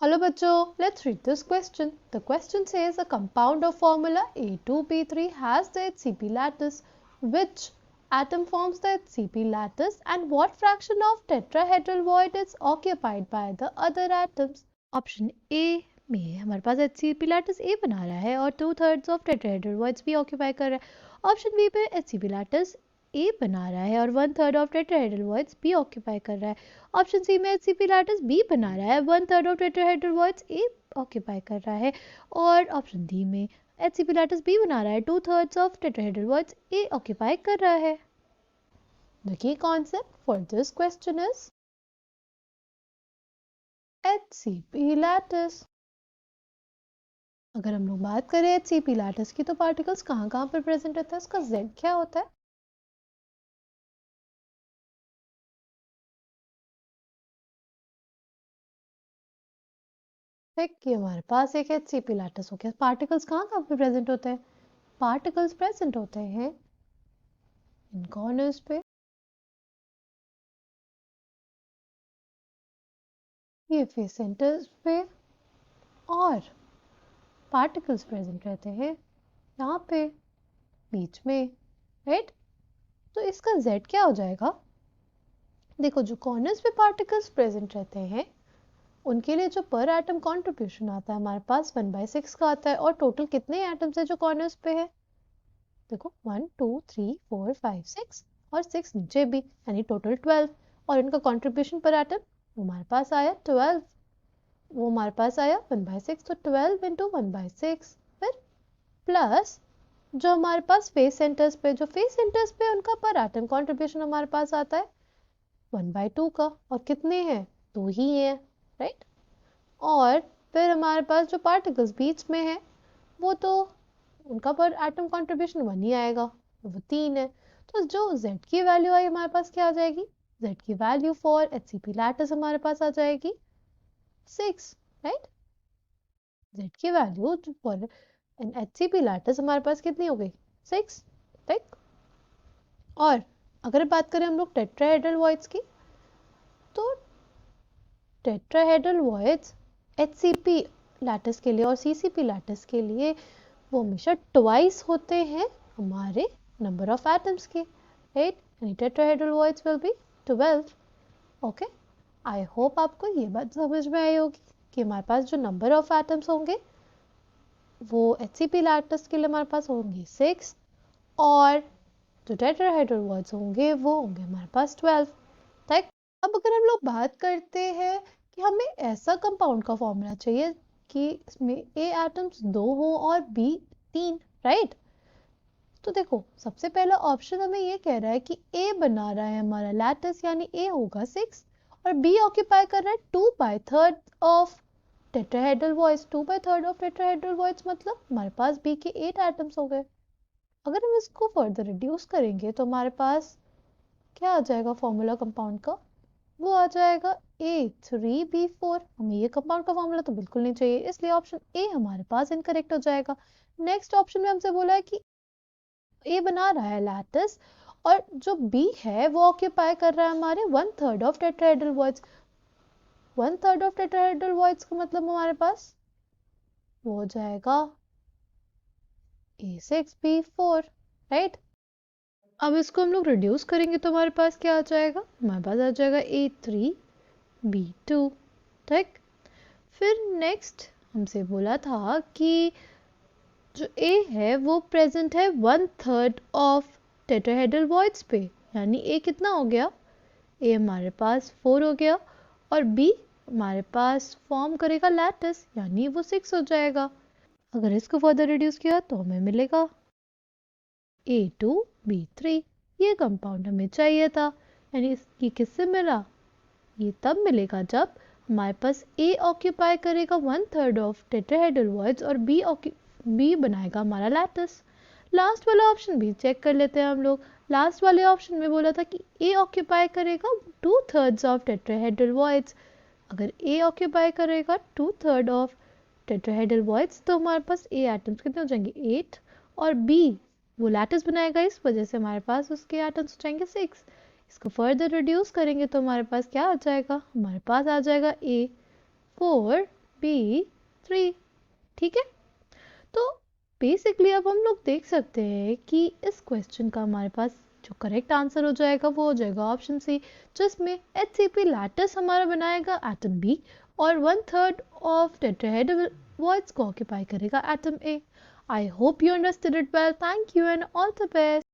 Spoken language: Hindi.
Hello bachcho, let's read this question. The question says a compound of formula A2P3 has the HCP lattice. Which atom forms the HCP lattice and what fraction of tetrahedral void is occupied by the other atoms? Option A में हमारे पास HCP lattice A बना रहा है और 2/3 of tetrahedral voids भी occupy कर रहा है. Option B पे HCP lattice A बना रहा है और 1/3 of tetrahedral voids B occupy कर रहा है. ऑप्शन सी में HCP lattice B बना रहा है 1/3 of tetrahedral voids A occupy कर रहा है और ऑप्शन डी में HCP lattice B बना रहा है 2/3 of tetrahedral voids A occupy कर रहा है. The key concept for this question is HCP lattice. अगर हम लोग बात करें HCP lattice की तो पार्टिकल्स कहाँ पर प्रेजेंट होता है, उसका Z क्या होता है? कि हमारे पास एक HCP lattice हो गया. पार्टिकल्स कहाँ पे प्रेजेंट होते हैं? पार्टिकल्स प्रेजेंट होते हैं इन कॉर्नर्स पे, ये फेस सेंटर्स पे, और पार्टिकल्स प्रेजेंट रहते हैं यहाँ पे बीच में, राइट? तो इसका Z क्या हो जाएगा? देखो, जो कॉर्नर्स पे पार्टिकल्स प्रेजेंट रहते हैं उनके लिए जो पर एटम कंट्रीब्यूशन आता है हमारे पास 1/6 का आता है. और टोटल कितने एटम्स है जो कॉर्नर्स पे है? देखो 1 2 3 4 5 6 और 6 नीचे भी, यानी टोटल 12. और इनका कंट्रीब्यूशन पर एटम हमारे पास आया 12. वो हमारे पास आया 1/6, तो 12 इंटू 1/6 फिर प्लस जो हमारे पास फेस सेंटर्स पे उनका पर एटम कंट्रीब्यूशन हमारे पास आता है 1/2 का. और कितने हैं? 2 ही है, राइट? और फिर हमारे पास जो पार्टिकल्स बीच में है वो तो उनका पर एटम कंट्रीब्यूशन 1 ही आएगा, वो 3 है. तो जो Z की वैल्यू आई हमारे पास क्या आ जाएगी? Z की वैल्यू फॉर HCP लैटिस हमारे पास आ जाएगी 6, राइट? Z की वैल्यू फॉर HCP लैटिस हमारे पास कितनी हो गई? 6, राइट? और अगर बात करें हम लोग टेट्राहेड्रल वॉइड्स की, तो टेट्राहेड्रल वॉइड्स HCP लैटिस के लिए और CCP लैटिस के लिए वो हमेशा ट्वाइस होते हैं हमारे नंबर ऑफ एटम्स के, राइट? यानी tetrahedral voids will be 12. Okay, I hope आपको ये बात समझ में आई होगी कि हमारे पास जो नंबर ऑफ एटम्स होंगे वो HCP लैटिस के लिए हमारे पास होंगे 6 और जो टेट्राहेड्रल वॉइड्स होंगे वो होंगे हमारे पास 12. ठीक. अब अगर हम लोग बात करते हैं कि हमें ऐसा कंपाउंड का फॉर्मूला चाहिए कि इसमें A एटम्स 2 हो और B 3, राइट? तो देखो, सबसे पहला ऑप्शन हमें ये कह रहा है कि A बना रहा है हमारा लैटिस, यानी A होगा 6 और B ऑक्यूपाई कर रहा है 2/3 of tetrahedral voids. 2/3 of tetrahedral voids मतलब हमारे पास B के 8 एटम्स हो गए. अगर हम इसको फर्दर रिड्यूस करेंगे तो हमारे पास क्या आ जाएगा फॉर्मूला कंपाउंड का? वो आ जाएगा A3B4. हमें ये कंपाउंड का फॉर्मूला तो बिल्कुल नहीं चाहिए, इसलिए ऑप्शन ए हमारे पास इनकरेक्ट हो जाएगा. नेक्स्ट ऑप्शन में हमसे बोला है कि ए बना रहा है लैटिस और जो बी है वो ऑक्यूपाई कर रहा है हमारे 1/3 of tetrahedral voids. 1/3 of tetrahedral voids का मतलब हमारे पास वो हो जाएगा A6B4, राइट? अब इसको हम लोग रिड्यूस करेंगे तो हमारे पास क्या आ जाएगा? हमारे पास आ जाएगा A3B2. ठीक. फिर नेक्स्ट हमसे बोला था कि जो A है वो प्रेजेंट है 1/3 ऑफ टेट्राहेड्रल वॉइड्स पे, यानी A कितना हो गया? A हमारे पास 4 हो गया और B हमारे पास फॉर्म करेगा लैटिस, यानी वो 6 हो जाएगा. अगर इसको फर्दर रिड्यूस किया तो हमें मिलेगा A2B3. ये कंपाउंड हमें चाहिए था, यानी ये किससे मिला? ये तब मिलेगा जब हमारे पास A ऑक्यूपाई करेगा 1/3 ऑफ टेट्राहेड्रल वॉइड्स और B बनाएगा हमारा लैटिस. लास्ट वाला ऑप्शन भी चेक कर लेते हैं हम लोग. लास्ट वाले ऑप्शन में बोला था कि A ऑक्यूपाई करेगा 2/3 ऑफ टेट्राहेड्रल वॉइड्स. अगर A ऑक्यूपाई करेगा 2/3 ऑफ टेट्राहेड्रल वॉइड्स तो हमारे पास A एटम्स कितने हो जाएंगे? 8. और B वो लैटिस बनाएगा, इस वजह से हमारे पास उसके एटम्स हो जाएंगे 6. इसको फर्दर रिड्यूस करेंगे तो हमारे पास क्या आ जाएगा? हमारे पास आ जाएगा A4 बी 3। ठीक है, तो बेसिकली अब हम लोग देख सकते हैं कि इस क्वेश्चन का हमारे पास जो करेक्ट आंसर हो जाएगा वो हो जाएगा ऑप्शन सी, जिसमें HCP लैटिस हमारा बनाएगा एटम बी और 1/3 ऑफ टेट्राहेड्रल वॉइड्स को ऑक्यूपाई करेगा atom A. I hope you understood it well. Thank you and all the best.